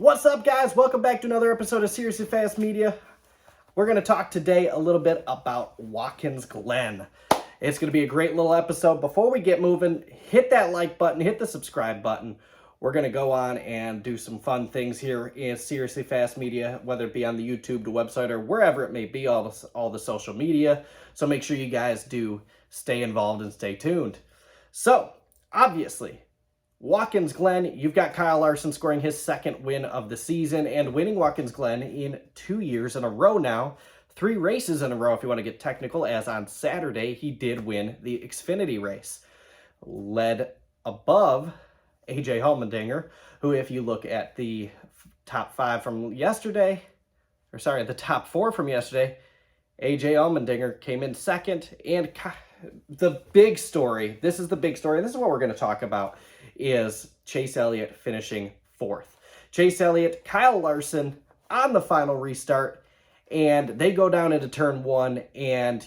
What's up, guys? Welcome back to another episode of Seriously Fast Media. We're going to talk today a little bit about Watkins Glen. It's going to be a great little episode. Before we get moving, hit that like button, hit the subscribe button. We're going to go on and do some fun things here in Seriously Fast Media, whether it be on the YouTube, the website, or wherever it may be, all the social media. So make sure you guys do stay involved and stay tuned. So, obviously, Watkins Glen, you've got Kyle Larson scoring his second win of the season and winning Watkins Glen in 2 years in a row now. 3 races in a row if you want to get technical, as on Saturday he did win the Xfinity race. Led above AJ Allmendinger, who if you look at the top 5 from yesterday, the top 4 from yesterday, AJ Allmendinger came in second. And the big story, this is the big story, and this is what we're going to talk about, is Chase Elliott finishing 4th. Chase Elliott, Kyle Larson on the final restart, and they go down into turn 1, and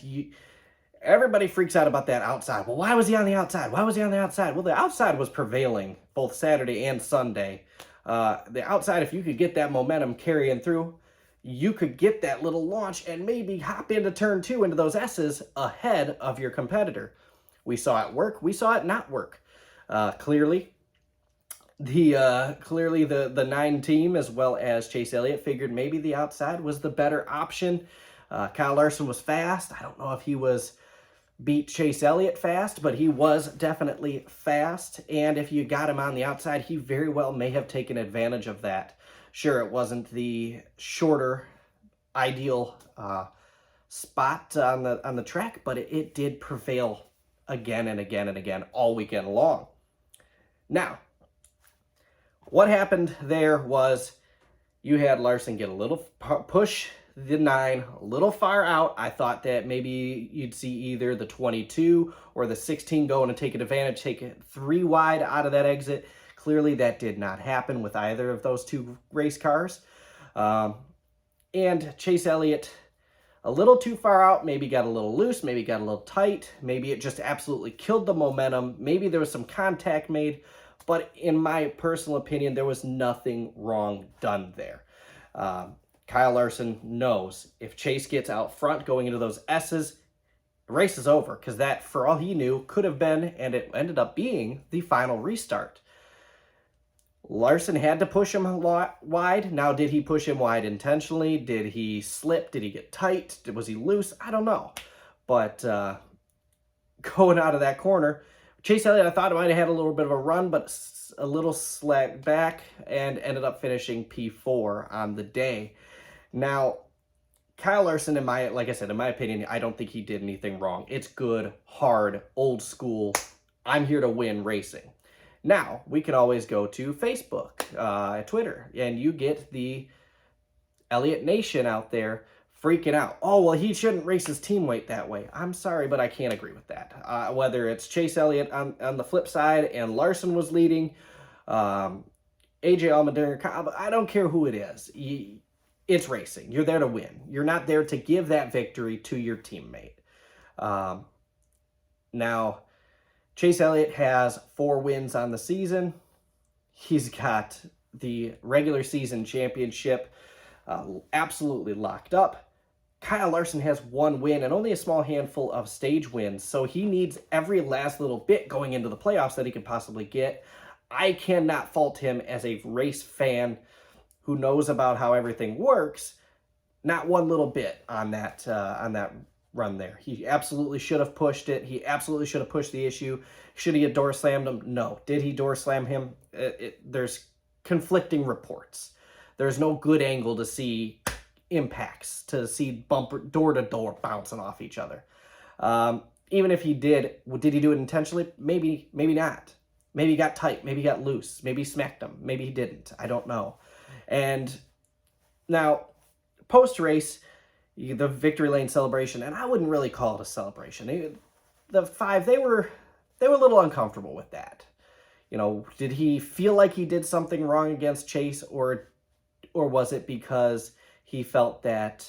everybody freaks out about that outside. Well, why was he on the outside? Why was he on the outside? Well, the outside was prevailing both Saturday and Sunday. The outside, if you could get that momentum carrying through, you could get that little launch and maybe hop into turn 2 into those S's ahead of your competitor. We saw it work. We saw it not work. Clearly the 9 team as well as Chase Elliott figured maybe the outside was the better option. Kyle Larson was fast. I don't know if he beat Chase Elliott fast, but he was definitely fast. And if you got him on the outside, he very well may have taken advantage of that. Sure, it wasn't the shorter ideal spot on the track, but it did prevail again and again and again all weekend long. Now, what happened there was you had Larson get a little push the 9 a little far out. I thought that maybe you'd see either the 22 or the 16 going and take advantage, take it 3 wide out of that exit. Clearly, that did not happen with either of those 2 race cars. And Chase Elliott, a little too far out, maybe got a little loose, maybe got a little tight, maybe it just absolutely killed the momentum, maybe there was some contact made, but in my personal opinion, there was nothing wrong done there. Kyle Larson knows if Chase gets out front going into those S's, the race is over, because that, for all he knew, could have been, and it ended up being, the final restart. Larson had to push him a lot wide. Now, did he push him wide intentionally? Did he slip? Did he get tight? Was he loose? I don't know. But going out of that corner, Chase Elliott, I thought it might have had a little bit of a run, but a little slack back and ended up finishing P4 on the day. Now, Kyle Larson, like I said, in my opinion, I don't think he did anything wrong. It's good, hard, old school, I'm here to win racing. Now, we can always go to Facebook, Twitter, and you get the Elliott Nation out there freaking out. Oh, well, he shouldn't race his teammate that way. I'm sorry, but I can't agree with that. Whether it's Chase Elliott on the flip side and Larson was leading, AJ Allmendinger, I don't care who it is. It's racing. You're there to win. You're not there to give that victory to your teammate. Now, Chase Elliott has 4 wins on the season. He's got the regular season championship absolutely locked up. Kyle Larson has 1 win and only a small handful of stage wins, so he needs every last little bit going into the playoffs that he could possibly get. I cannot fault him as a race fan who knows about how everything works, not one little bit on that run there. He absolutely should have pushed it. He absolutely should have pushed the issue. Should he have door slammed him? No. Did he door slam him? There's conflicting reports. There's no good angle to see impacts, to see bumper door to door bouncing off each other. Even if he did he do it intentionally? Maybe not. Maybe he got tight. Maybe he got loose. Maybe he smacked him. Maybe he didn't. I don't know. And now, post-race, the victory lane celebration, and I wouldn't really call it a celebration. The 5, they were a little uncomfortable with that. You know, did he feel like he did something wrong against Chase, or was it because he felt that,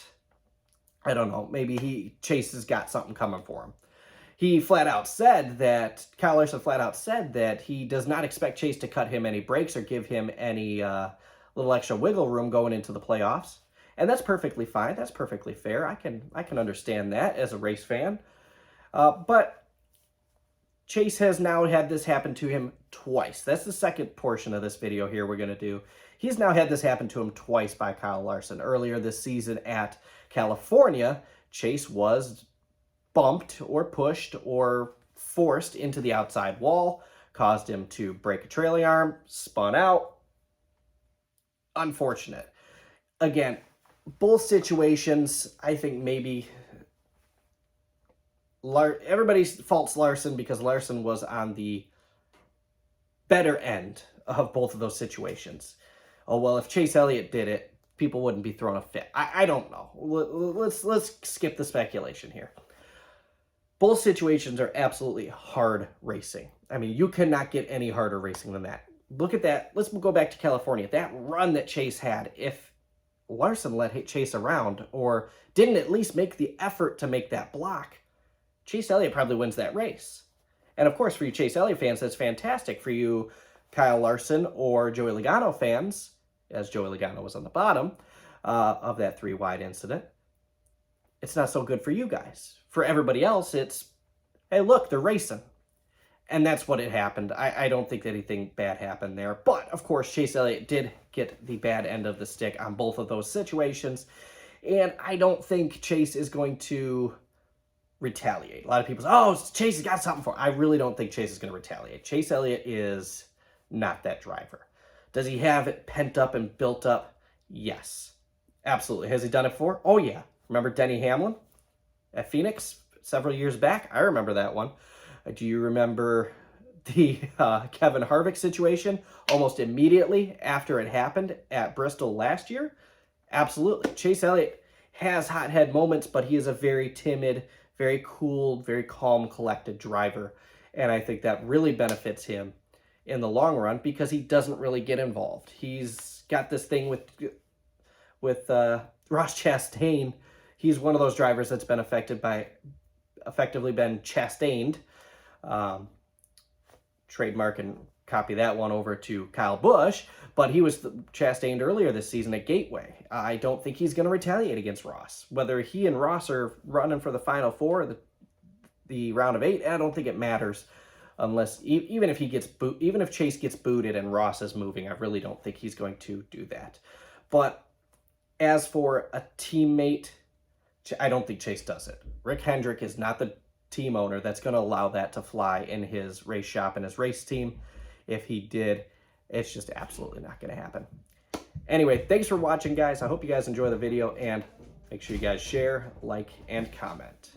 I don't know, maybe Chase has got something coming for him? Kyle Larson flat out said that he does not expect Chase to cut him any breaks or give him any little extra wiggle room going into the playoffs. And that's perfectly fine. That's perfectly fair. I can understand that as a race fan. But Chase has now had this happen to him twice. That's the second portion of this video here we're going to do. He's now had this happen to him twice by Kyle Larson. Earlier this season at California, Chase was bumped or pushed or forced into the outside wall, caused him to break a trailing arm, spun out. Unfortunate. Again, both situations, I think maybe everybody faults Larson because Larson was on the better end of both of those situations. Oh, well, if Chase Elliott did it, people wouldn't be throwing a fit. I don't know. Let's skip the speculation here. Both situations are absolutely hard racing. I mean, you cannot get any harder racing than that. Look at that. Let's go back to California. That run that Chase had, if Larson let Chase around or didn't at least make the effort to make that block, Chase Elliott probably wins that race. And of course, for you Chase Elliott fans, that's fantastic. For you Kyle Larson or Joey Logano fans, as Joey Logano was on the bottom of that 3-wide incident, it's not so good for you guys. For everybody else, it's, hey, look, they're racing. And that's what it happened. I don't think that anything bad happened there. But, of course, Chase Elliott did get the bad end of the stick on both of those situations. And I don't think Chase is going to retaliate. A lot of people say, oh, Chase has got something for it. I really don't think Chase is going to retaliate. Chase Elliott is not that driver. Does he have it pent up and built up? Yes. Absolutely. Has he done it before? Oh, yeah. Remember Denny Hamlin at Phoenix several years back? I remember that one. Do you remember the Kevin Harvick situation almost immediately after it happened at Bristol last year? Absolutely. Chase Elliott has hothead moments, but he is a very timid, very cool, very calm, collected driver. And I think that really benefits him in the long run because he doesn't really get involved. He's got this thing with Ross Chastain. He's one of those drivers that's been effectively been chastained. Trademark and copy that one over to Kyle Busch, but he was chastained earlier this season at Gateway. I don't think he's going to retaliate against Ross. Whether he and Ross are running for the Final Four or the round of 8, I don't think it matters. Unless even if Chase gets booted and Ross is moving, I really don't think he's going to do that. But as for a teammate, I don't think Chase does it. Rick Hendrick is not the team owner that's going to allow that to fly in his race shop and his race team. If he did, it's just absolutely not going to happen. Anyway, thanks for watching, guys. I hope you guys enjoy the video, and make sure you guys share, like, and comment.